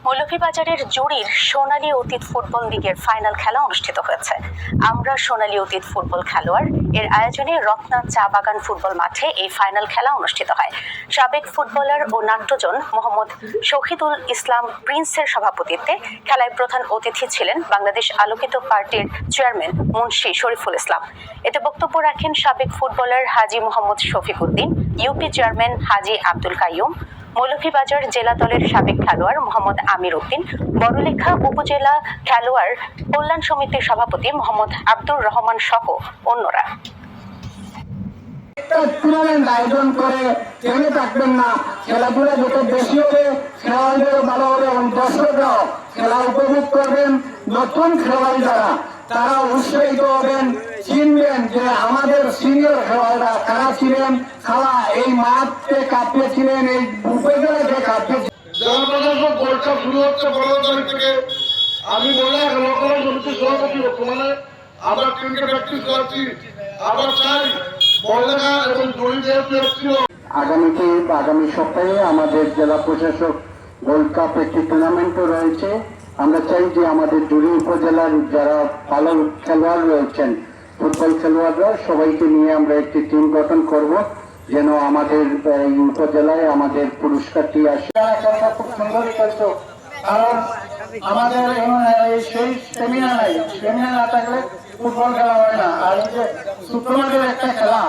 মৌলভীবাজারের জুড়ির সোনালী অতীত ফুটবল লিগের ফাইনাল খেলা অনুষ্ঠিত হয়েছে। আমরা সোনালী অতীত ফুটবল খেলোয়াড় এর আয়োজনে রত্না চা বাগান ফুটবল মাঠে এই ফাইনাল খেলা অনুষ্ঠিত হয়। সাবেক ফুটবলার ও নাট্যজন মোহাম্মদ শহীদুল ইসলাম প্রিন্সের সভাপতিত্বে খেলায় প্রধান অতিথি ছিলেন বাংলাদেশ আলোকিত পার্টির চেয়ারম্যান মুন্সি শরীফুল ইসলাম। এতে বক্তব্য রাখেন সাবেক footballer Haji Mohammad Shafiq Uddin, UP chairman হাজী আব্দুল কাইয়ুম, মৌলভীবাজার জেলা দলের সাবেক খেলোয়াড় মোহাম্মদ আমির উদ্দিন, বড়লেখা উপজেলা খেলোয়াড় কল্যাণ সমিতির সভাপতি মোহাম্মদ আব্দুর রহমান সহ অন্যরা। টুর্নামেন্ট আয়োজন করে থেমে থাকবেন না, খেলাধুলা যত বেশি হবে খেলোয়াড়দেরও ভালো হবে এবং দর্শকরাও খেলা উপভোগ করবেন। নতুন খেলোয়াড় যারা তারা উৎসাহিত হবেন, চিনবেন যে আমাদের সিনিয়র খেলোয়াড়রা কারা ছিলেন, তারা এই মাঠকে কাঁপিয়েছিলেন, এই উপজেলাকে কাঁপিয়েছিলেন। জনপ্রশাসক গোল্ড কাপ শুরু হচ্ছে 15 তারিখ থেকে। আমি বলে লোকাল সমিতির সভাপতি বর্তমানে আমরা টিমকে প্র্যাকটিস করাচ্ছি। আমরা চাই বড়লেখা এবং আগামী সপ্তাহে আমাদের জেলা প্রশাসক গোল্ড কাপ একটি টুর্নামেন্টও রয়েছে। আমরা চাই যে আমাদের জুড়ি উপজেলার যারা ভালো খেলোয়াড় রয়েছেন, ফুটবল খেলোয়াড়রা, সবাইকে নিয়ে আমরা একটি টিম গঠন করব, যেন আমাদের এই উপজেলায় আমাদের পুরস্কারটি আসে। খুব সুন্দরই করছো, কারণ আমাদের সেই সেমিনার নাই, সেমিনার না থাকলে ফুটবল খেলা হয় না। আর এই যে শুক্রবারের একটা খেলা,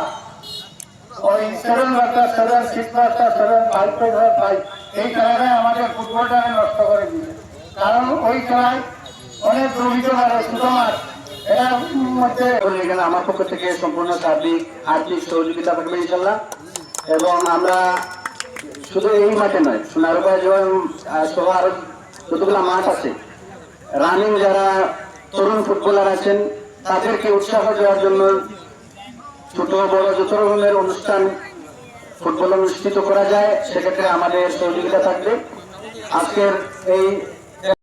ওই 7 ভার্সেস 7, 6 ভার্সেস 7, 5 ভার্সেস 5, এই খেলাটাই আমাদের ফুটবলটাকে নষ্ট করে দিয়েছে। কারণ ওই খেলায় অনেক দ্রবিত পারে সুতমার এর মধ্যে এখানে আমার পক্ষ থেকে সম্পূর্ণ সার্বিক আর্থিক সহযোগিতা থাকবে ইনশাল্লাহ। এবং আমরা শুধু এই মাঠে নয়, সোনারগাঁ সহ আরো যতগুলো মাঠ আছে, রানিং যারা তরুণ ফুটবলার আছেন তাদেরকে উৎসাহ দেওয়ার জন্য ছোট বড় যত রকমের অনুষ্ঠান ফুটবল অনুষ্ঠিত করা যায়, সেক্ষেত্রে আমাদের সহযোগিতা থাকবে। আজকের এই